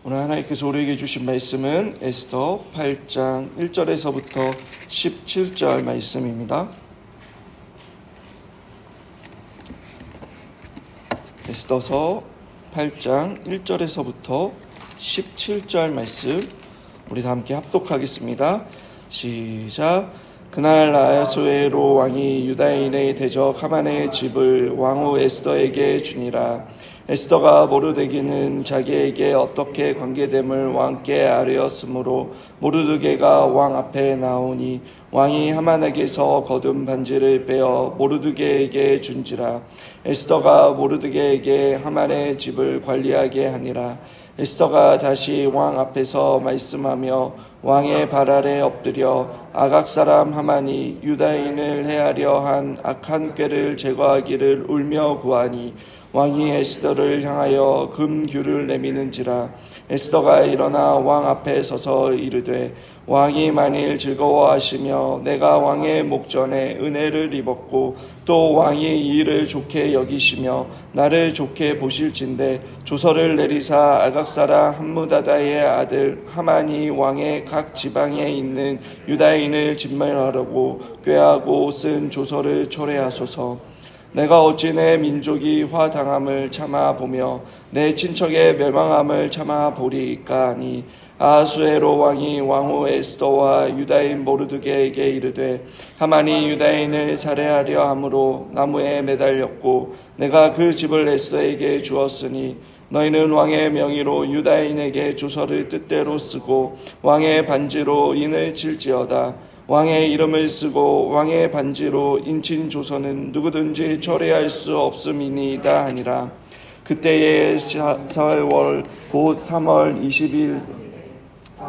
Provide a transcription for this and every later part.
오늘 하나님께서 우리에게 주신 말씀은 에스더 8장 1절에서부터 17절 말씀입니다. 에스더서 8장 1절에서부터 17절 말씀 우리 다 함께 합독하겠습니다. 시작. 그날 아하수에로 왕이 유다인의 대적 하만의 집을 왕후 에스더에게 주니라. 에스더가 모르드게는 자기에게 어떻게 관계됨을 왕께 아뢰었으므로 모르드게가 왕 앞에 나오니 왕이 하만에게서 거둔 반지를 빼어 모르드게에게 준지라. 에스더가 모르드게에게 하만의 집을 관리하게 하니라. 에스더가 다시 왕 앞에서 말씀하며 왕의 발 아래 엎드려 아각 사람 하만이 유다인을 해하려 한 악한 꾀를 제거하기를 울며 구하니 왕이 에스더를 향하여 금규를 내미는지라. 에스더가 일어나 왕 앞에 서서 이르되 왕이 만일 즐거워하시며 내가 왕의 목전에 은혜를 입었고 또 왕이 이 일을 좋게 여기시며 나를 좋게 보실진대 조서를 내리사 아각사라 함무다다의 아들 하만이 왕의 각 지방에 있는 유다인을 진멸하려고 꾀하고 쓴 조서를 초래하소서. 내가 어찌 내 민족이 화당함을 참아 보며 내 친척의 멸망함을 참아 보리이까 하니 아하수에로 왕이 왕후 에스더와 유다인 모르드게에게 이르되 하만이 유다인을 살해하려 함으로 나무에 매달렸고 내가 그 집을 에스더에게 주었으니 너희는 왕의 명의로 유다인에게 조서를 뜻대로 쓰고 왕의 반지로 인을 칠지어다. 왕의 이름을 쓰고 왕의 반지로 인친 조서는 누구든지 철회할 수 없음이니이다 하니라. 그때에 4월 곧 3월 20일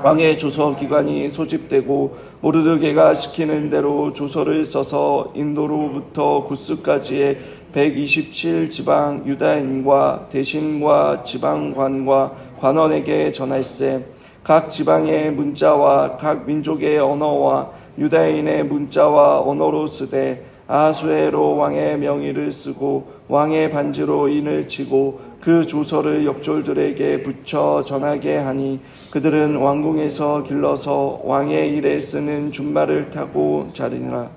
왕의 조서 기관이 소집되고 모르드게가 시키는 대로 조서를 써서 인도로부터 구스까지의 127 지방 유다인과 대신과 지방관과 관원에게 전할세. 각 지방의 문자와 각 민족의 언어와 유다인의 문자와 언어로 쓰되 아하수에로 왕의 명의를 쓰고 왕의 반지로 인을 치고 그 조서를 역졸들에게 붙여 전하게 하니 그들은 왕궁에서 길러서 왕의 일에 쓰는 준말을 타고 자리니라.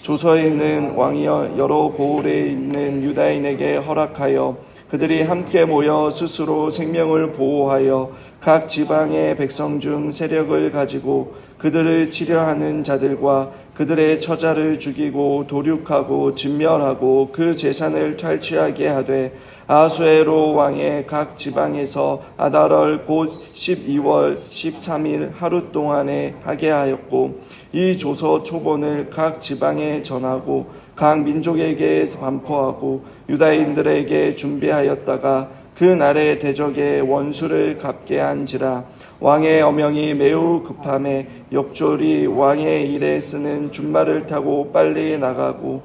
조서에는 왕이 여러 고을에 있는 유다인에게 허락하여 그들이 함께 모여 스스로 생명을 보호하여 각 지방의 백성 중 세력을 가지고 그들을 치려하는 자들과 그들의 처자를 죽이고 도륙하고 진멸하고 그 재산을 탈취하게 하되 아하수에로 왕의 각 지방에서 아달월 곧 12월 13일 하루 동안에 하게 하였고 이 조서 초본을 각 지방에 전하고 각 민족에게 반포하고 유다인들에게 준비하였다가 그 날에 대적의 원수를 갚게 한지라. 왕의 어명이 매우 급함에 역졸이 왕의 일에 쓰는 준말을 타고 빨리 나가고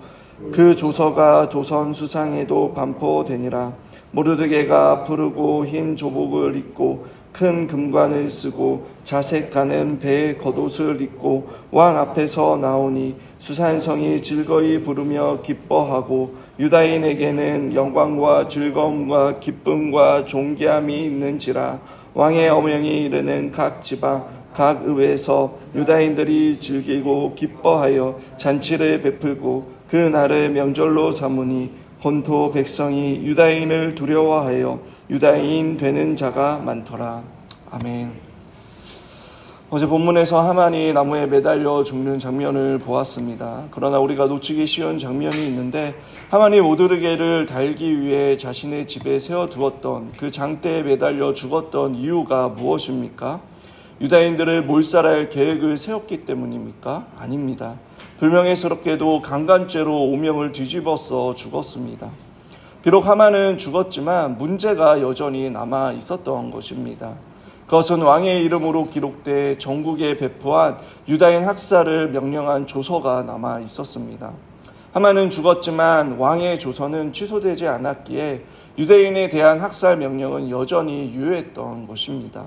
그 조서가 도선 수상에도 반포되니라. 모르드게가 푸르고 흰 조복을 입고 큰 금관을 쓰고 자색 가는 배의 겉옷을 입고 왕 앞에서 나오니 수산성이 즐거이 부르며 기뻐하고 유다인에게는 영광과 즐거움과 기쁨과 존귀함이 있는지라. 왕의 어명이 이르는 각 지방 각 의회에서 유다인들이 즐기고 기뻐하여 잔치를 베풀고 그 날을 명절로 삼으니 본토 백성이 유다인을 두려워하여 유다인 되는 자가 많더라. 아멘. 어제 본문에서 하만이 나무에 매달려 죽는 장면을 보았습니다. 그러나 우리가 놓치기 쉬운 장면이 있는데 하만이 모르드게를 달기 위해 자신의 집에 세워두었던 그 장대에 매달려 죽었던 이유가 무엇입니까? 유다인들을 몰살할 계획을 세웠기 때문입니까? 아닙니다. 불명예스럽게도 강간죄로 오명을 뒤집어서 죽었습니다. 비록 하만은 죽었지만 문제가 여전히 남아 있었던 것입니다. 그것은 왕의 이름으로 기록돼 전국에 배포한 유다인 학살을 명령한 조서가 남아 있었습니다. 하만은 죽었지만 왕의 조서는 취소되지 않았기에 유대인에 대한 학살 명령은 여전히 유효했던 것입니다.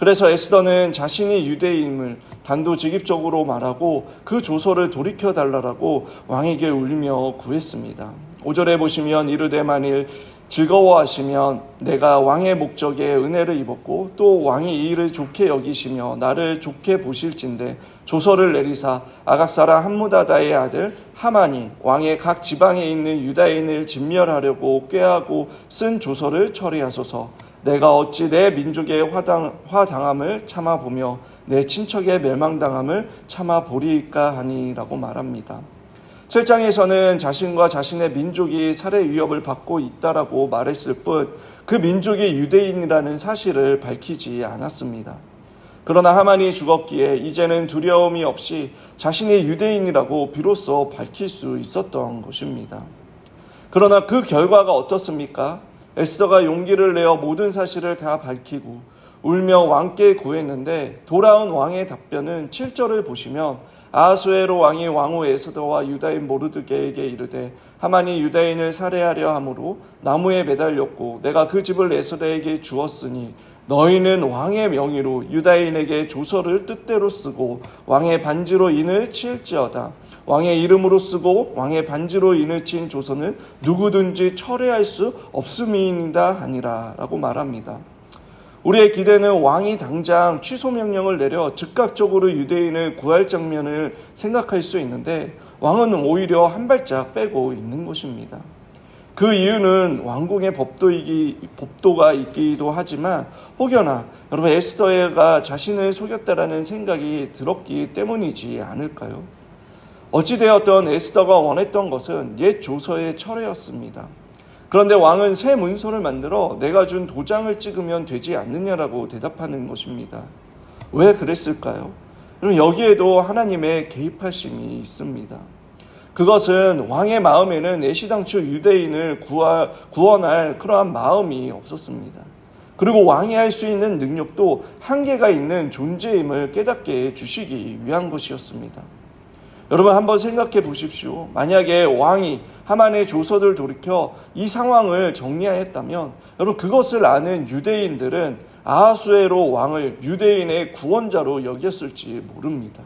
그래서 에스더는 자신이 유대인임을 단도직입적으로 말하고 그 조서를 돌이켜달라고 왕에게 울며 구했습니다. 5절에 보시면 이르되 만일 즐거워하시면 내가 왕의 목적에 은혜를 입었고 또 왕이 이 일을 좋게 여기시며 나를 좋게 보실진대 조서를 내리사 아각 사람 함무다다의 아들 하만이 왕의 각 지방에 있는 유다인을 진멸하려고 꾀하고 쓴 조서를 처리하소서. 내가 어찌 내 민족의 화당함을 참아보며 내 친척의 멸망당함을 참아보리이까 하니라고 말합니다. 7장에서는 자신과 자신의 민족이 살해 위협을 받고 있다라고 말했을 뿐 그 민족이 유대인이라는 사실을 밝히지 않았습니다. 그러나 하만이 죽었기에 이제는 두려움이 없이 자신이 유대인이라고 비로소 밝힐 수 있었던 것입니다. 그러나 그 결과가 어떻습니까? 에스더가 용기를 내어 모든 사실을 다 밝히고 울며 왕께 구했는데 돌아온 왕의 답변은 7절을 보시면 아하수에로 왕이 왕후 에스더와 유다인 모르드게에게 이르되 하만이 유다인을 살해하려 함으로 나무에 매달렸고 내가 그 집을 에스더에게 주었으니 너희는 왕의 명의로 유다인에게 조서를 뜻대로 쓰고 왕의 반지로 인을 치을지어다. 왕의 이름으로 쓰고 왕의 반지로 인을 친 조서는 누구든지 철회할 수 없음이니이다 하니라 라고 말합니다. 우리의 기대는 왕이 당장 취소 명령을 내려 즉각적으로 유대인을 구할 장면을 생각할 수 있는데 왕은 오히려 한 발짝 빼고 있는 것입니다. 그 이유는 왕궁의 법도가 있기도 하지만 혹여나 여러분 에스더가 자신을 속였다라는 생각이 들었기 때문이지 않을까요? 어찌되었던 에스더가 원했던 것은 옛 조서의 철회였습니다. 그런데 왕은 새 문서를 만들어 내가 준 도장을 찍으면 되지 않느냐라고 대답하는 것입니다. 왜 그랬을까요? 여기에도 하나님의 개입하심이 있습니다. 그것은 왕의 마음에는 애시당초 유대인을 구원할 그러한 마음이 없었습니다. 그리고 왕이 할 수 있는 능력도 한계가 있는 존재임을 깨닫게 해주시기 위한 것이었습니다. 여러분 한번 생각해 보십시오. 만약에 왕이 하만의 조서를 돌이켜 이 상황을 정리하였다면 여러분 그것을 아는 유대인들은 아하수에로 왕을 유대인의 구원자로 여겼을지 모릅니다.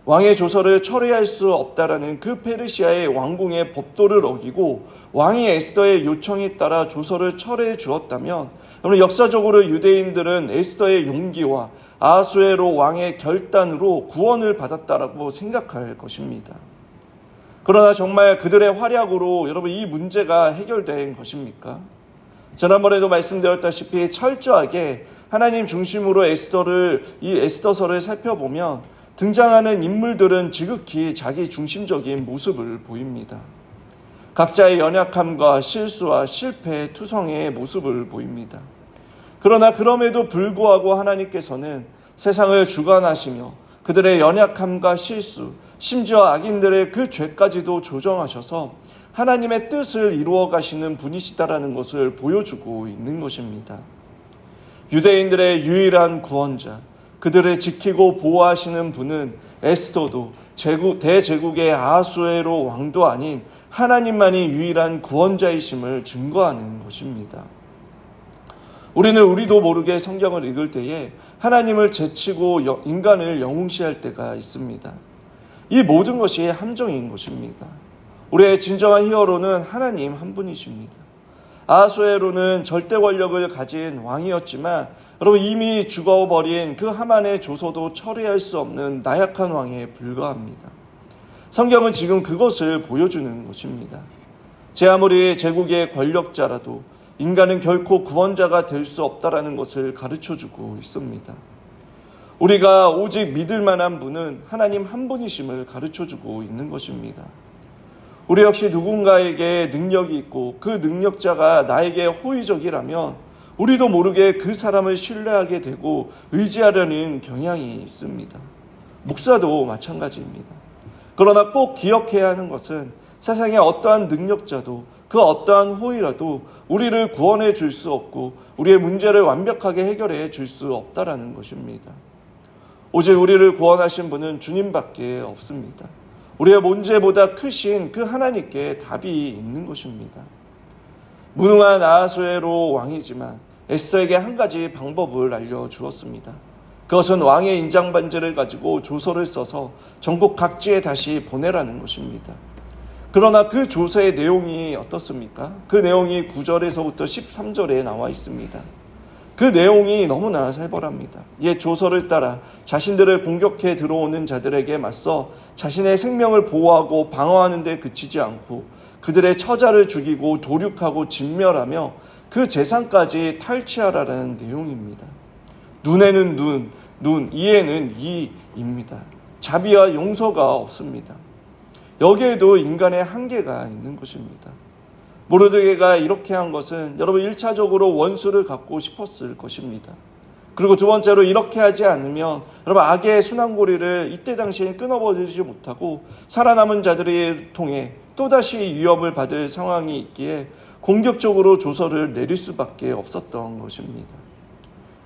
왕의 조서를 처리할 수 없다라는 그 페르시아의 왕궁의 법도를 어기고 왕이 에스더의 요청에 따라 조서를 철회해 주었다면 여러분 역사적으로 유대인들은 에스더의 용기와 아하수에로 왕의 결단으로 구원을 받았다라고 생각할 것입니다. 그러나 정말 그들의 활약으로 여러분 이 문제가 해결된 것입니까? 지난번에도 말씀드렸다시피 철저하게 하나님 중심으로 이 에스더서를 살펴보면 등장하는 인물들은 지극히 자기 중심적인 모습을 보입니다. 각자의 연약함과 실수와 실패, 투성의 모습을 보입니다. 그러나 그럼에도 불구하고 하나님께서는 세상을 주관하시며 그들의 연약함과 실수, 심지어 악인들의 그 죄까지도 조정하셔서 하나님의 뜻을 이루어 가시는 분이시다라는 것을 보여주고 있는 것입니다. 유대인들의 유일한 구원자, 그들을 지키고 보호하시는 분은 에스더도 대제국의 아하수에로 왕도 아닌 하나님만이 유일한 구원자이심을 증거하는 것입니다. 우리도 모르게 성경을 읽을 때에 하나님을 제치고 인간을 영웅시할 때가 있습니다. 이 모든 것이 함정인 것입니다. 우리의 진정한 히어로는 하나님 한 분이십니다. 아하수에로는 절대 권력을 가진 왕이었지만 여러분 이미 죽어버린 그 하만의 조서도 처리할 수 없는 나약한 왕에 불과합니다. 성경은 지금 그것을 보여주는 것입니다. 제 아무리 제국의 권력자라도 인간은 결코 구원자가 될 수 없다라는 것을 가르쳐주고 있습니다. 우리가 오직 믿을 만한 분은 하나님 한 분이심을 가르쳐주고 있는 것입니다. 우리 역시 누군가에게 능력이 있고 그 능력자가 나에게 호의적이라면 우리도 모르게 그 사람을 신뢰하게 되고 의지하려는 경향이 있습니다. 목사도 마찬가지입니다. 그러나 꼭 기억해야 하는 것은 세상의 어떠한 능력자도 그 어떠한 호의라도 우리를 구원해 줄 수 없고 우리의 문제를 완벽하게 해결해 줄 수 없다라는 것입니다. 오직 우리를 구원하신 분은 주님밖에 없습니다. 우리의 문제보다 크신 그 하나님께 답이 있는 것입니다. 무능한 아하수에로 왕이지만 에스더에게 한 가지 방법을 알려주었습니다. 그것은 왕의 인장반지를 가지고 조서를 써서 전국 각지에 다시 보내라는 것입니다. 그러나 그 조서의 내용이 어떻습니까? 그 내용이 9절에서부터 13절에 나와 있습니다. 그 내용이 너무나 살벌합니다. 옛 조서를 따라 자신들을 공격해 들어오는 자들에게 맞서 자신의 생명을 보호하고 방어하는 데 그치지 않고 그들의 처자를 죽이고 도륙하고 진멸하며 그 재산까지 탈취하라는 내용입니다. 눈에는 눈, 이에는 이입니다. 자비와 용서가 없습니다. 여기에도 인간의 한계가 있는 것입니다. 모르드게가 이렇게 한 것은 여러분 1차적으로 원수를 갖고 싶었을 것입니다. 그리고 두 번째로 이렇게 하지 않으면 여러분 악의 순환고리를 이때 당시에 끊어버리지 못하고 살아남은 자들을 통해 또다시 위협을 받을 상황이 있기에 공격적으로 조서를 내릴 수밖에 없었던 것입니다.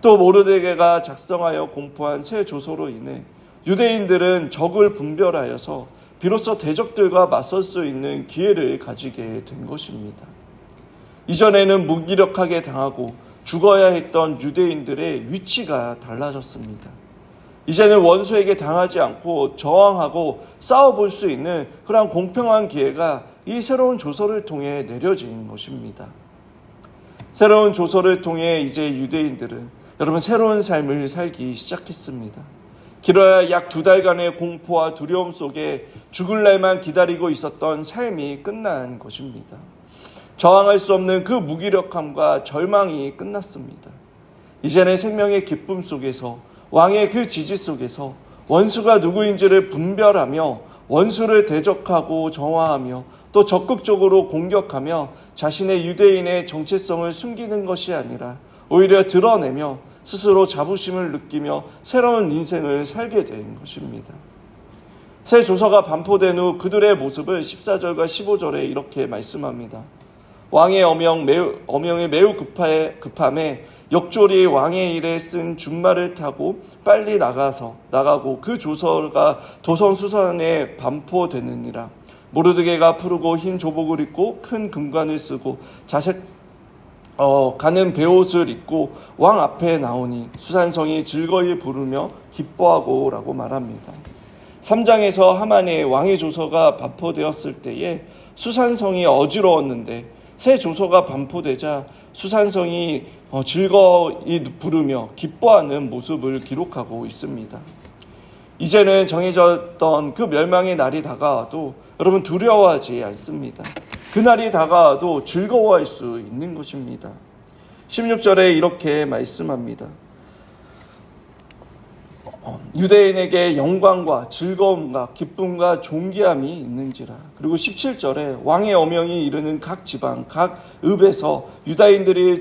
또 모르드게가 작성하여 공포한 새 조서로 인해 유대인들은 적을 분별하여서 비로소 대적들과 맞설 수 있는 기회를 가지게 된 것입니다. 이전에는 무기력하게 당하고 죽어야 했던 유대인들의 위치가 달라졌습니다. 이제는 원수에게 당하지 않고 저항하고 싸워볼 수 있는 그런 공평한 기회가 이 새로운 조서를 통해 내려진 것입니다. 새로운 조서를 통해 이제 유대인들은 여러분 새로운 삶을 살기 시작했습니다. 길어야 약 2달간의 공포와 두려움 속에 죽을 날만 기다리고 있었던 삶이 끝난 것입니다. 저항할 수 없는 그 무기력함과 절망이 끝났습니다. 이제는 생명의 기쁨 속에서 왕의 그 지지 속에서 원수가 누구인지를 분별하며 원수를 대적하고 정화하며 또 적극적으로 공격하며 자신의 유대인의 정체성을 숨기는 것이 아니라 오히려 드러내며 스스로 자부심을 느끼며 새로운 인생을 살게 된 것입니다. 새 조서가 반포된 후 그들의 모습을 14절과 15절에 이렇게 말씀합니다. 왕의 어명이 매우 급함에 역졸이 왕의 일에 쓴 준말을 타고 빨리 나가고 그 조서가 도성수산에 반포되느니라. 모르드게가 푸르고 흰 조복을 입고 큰 금관을 쓰고 자색 가는 베옷을 입고 왕 앞에 나오니 수산성이 즐거이 부르며 기뻐하고 라고 말합니다. 3장에서 하만의 왕의 조서가 반포되었을 때에 수산성이 어지러웠는데 새 조서가 반포되자 수산성이 즐거이 부르며 기뻐하는 모습을 기록하고 있습니다. 이제는 정해졌던 그 멸망의 날이 다가와도 여러분 두려워하지 않습니다. 그날이 다가와도 즐거워할 수 있는 것입니다. 16절에 이렇게 말씀합니다. 유대인에게 영광과 즐거움과 기쁨과 존귀함이 있는지라. 그리고 17절에 왕의 어명이 이르는 각 지방 각 읍에서 유다인들이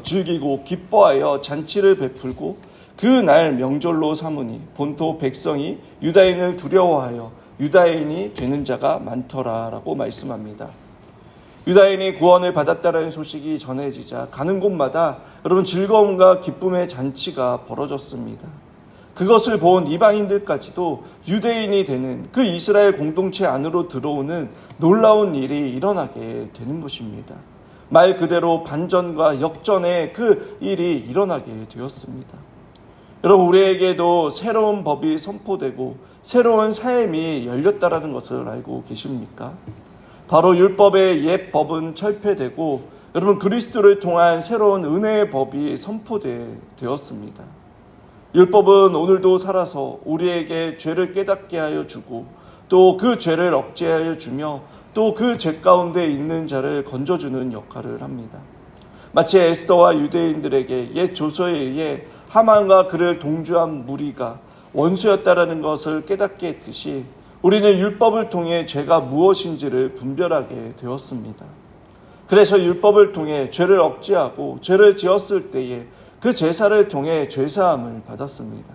즐기고 기뻐하여 잔치를 베풀고 그 날 명절로 삼으니 본토 백성이 유다인을 두려워하여 유다인이 되는 자가 많더라라고 말씀합니다. 유다인이 구원을 받았다는 소식이 전해지자 가는 곳마다 여러분 즐거움과 기쁨의 잔치가 벌어졌습니다. 그것을 본 이방인들까지도 유대인이 되는 그 이스라엘 공동체 안으로 들어오는 놀라운 일이 일어나게 되는 것입니다. 말 그대로 반전과 역전의 그 일이 일어나게 되었습니다. 여러분 우리에게도 새로운 법이 선포되고 새로운 삶이 열렸다라는 것을 알고 계십니까? 바로 율법의 옛 법은 철폐되고 여러분 그리스도를 통한 새로운 은혜의 법이 선포되었습니다. 율법은 오늘도 살아서 우리에게 죄를 깨닫게 하여 주고 또 그 죄를 억제하여 주며 또 그 죄 가운데 있는 자를 건져주는 역할을 합니다. 마치 에스더와 유대인들에게 옛 조서에 의해 하만과 그를 동조한 무리가 원수였다라는 것을 깨닫게 했듯이 우리는 율법을 통해 죄가 무엇인지를 분별하게 되었습니다. 그래서 율법을 통해 죄를 억제하고 죄를 지었을 때에 그 제사를 통해 죄사함을 받았습니다.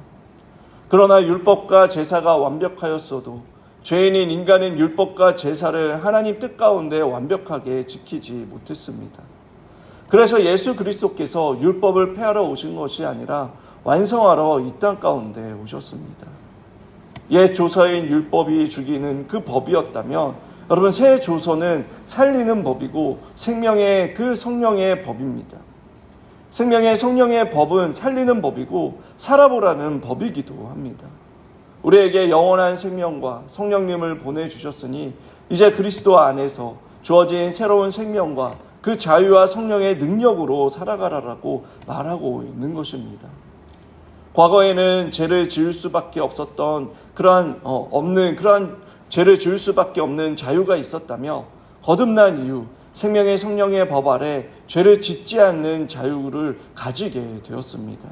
그러나 율법과 제사가 완벽하였어도 죄인인 인간은 율법과 제사를 하나님 뜻 가운데 완벽하게 지키지 못했습니다. 그래서 예수 그리스도께서 율법을 폐하러 오신 것이 아니라 완성하러 이 땅 가운데 오셨습니다. 옛 조서인 율법이 죽이는 그 법이었다면 여러분 새 조서는 살리는 법이고 생명의 그 성령의 법입니다. 생명의 성령의 법은 살리는 법이고 살아보라는 법이기도 합니다. 우리에게 영원한 생명과 성령님을 보내주셨으니 이제 그리스도 안에서 주어진 새로운 생명과 그 자유와 성령의 능력으로 살아가라라고 말하고 있는 것입니다. 과거에는 죄를 지을 수밖에 없었던 그러한 죄를 지을 수밖에 없는 자유가 있었다며 거듭난 이후 생명의 성령의 법 아래 죄를 짓지 않는 자유를 가지게 되었습니다.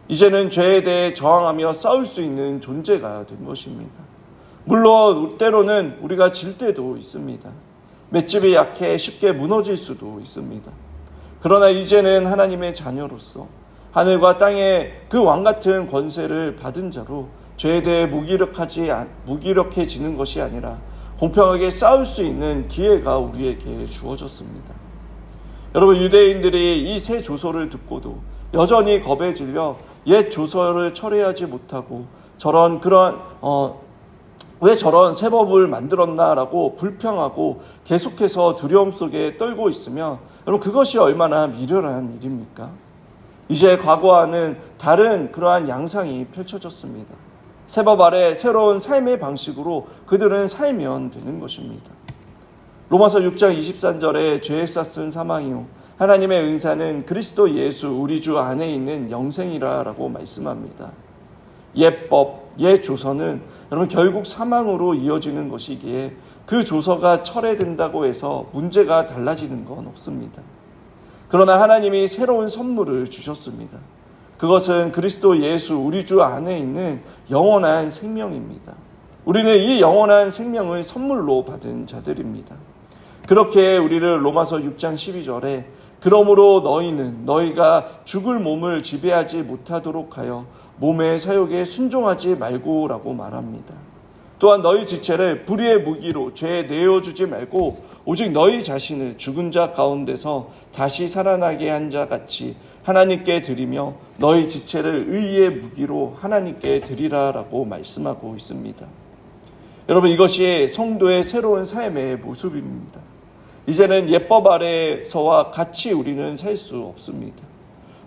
이제는 죄에 대해 저항하며 싸울 수 있는 존재가 된 것입니다. 물론 때로는 우리가 질 때도 있습니다. 맷집이 약해 쉽게 무너질 수도 있습니다. 그러나 이제는 하나님의 자녀로서 하늘과 땅의 그 왕같은 권세를 받은 자로 죄에 대해 무기력해지는 것이 아니라 공평하게 싸울 수 있는 기회가 우리에게 주어졌습니다. 여러분, 유대인들이 이 새 조서를 듣고도 여전히 겁에 질려 옛 조서를 철회하지 못하고 왜 저런 새 법을 만들었나라고 불평하고 계속해서 두려움 속에 떨고 있으면 여러분, 그것이 얼마나 미련한 일입니까? 이제 과거와는 다른 그러한 양상이 펼쳐졌습니다. 새 법 아래 새로운 삶의 방식으로 그들은 살면 되는 것입니다. 로마서 6장 23절에 죄에 쌌은 사망이요 하나님의 은사는 그리스도 예수 우리 주 안에 있는 영생이라라고 말씀합니다. 옛 법, 옛 조서는 여러분 결국 사망으로 이어지는 것이기에 그 조서가 철회된다고 해서 문제가 달라지는 건 없습니다. 그러나 하나님이 새로운 선물을 주셨습니다. 그것은 그리스도 예수 우리 주 안에 있는 영원한 생명입니다. 우리는 이 영원한 생명을 선물로 받은 자들입니다. 그렇게 우리를 로마서 6장 12절에 그러므로 너희는 너희가 죽을 몸을 지배하지 못하도록 하여 몸의 사욕에 순종하지 말고라고 말합니다. 또한 너희 지체를 불의의 무기로 죄에 내어주지 말고 오직 너희 자신을 죽은 자 가운데서 다시 살아나게 한 자 같이 하나님께 드리며 너희 지체를 의의 무기로 하나님께 드리라라고 말씀하고 있습니다. 여러분, 이것이 성도의 새로운 삶의 모습입니다. 이제는 예법 아래서와 같이 우리는 살 수 없습니다.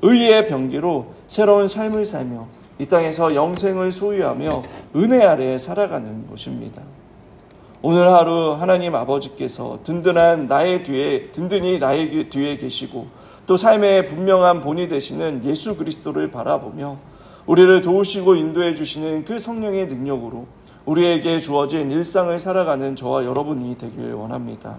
의의 병기로 새로운 삶을 살며 이 땅에서 영생을 소유하며 은혜 아래 살아가는 것입니다. 오늘 하루 하나님 아버지께서 든든히 나의 뒤에 계시고 또 삶의 분명한 본이 되시는 예수 그리스도를 바라보며 우리를 도우시고 인도해 주시는 그 성령의 능력으로 우리에게 주어진 일상을 살아가는 저와 여러분이 되길 원합니다.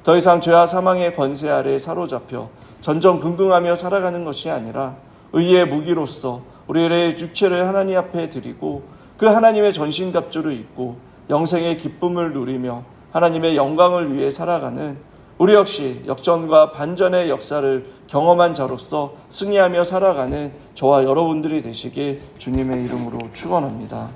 더 이상 죄와 사망의 권세 아래 사로잡혀 전전긍긍하며 살아가는 것이 아니라 의의 무기로서 우리의 육체를 하나님 앞에 드리고 그 하나님의 전신갑주를 입고 영생의 기쁨을 누리며 하나님의 영광을 위해 살아가는 우리 역시 역전과 반전의 역사를 경험한 자로서 승리하며 살아가는 저와 여러분들이 되시길 주님의 이름으로 축원합니다.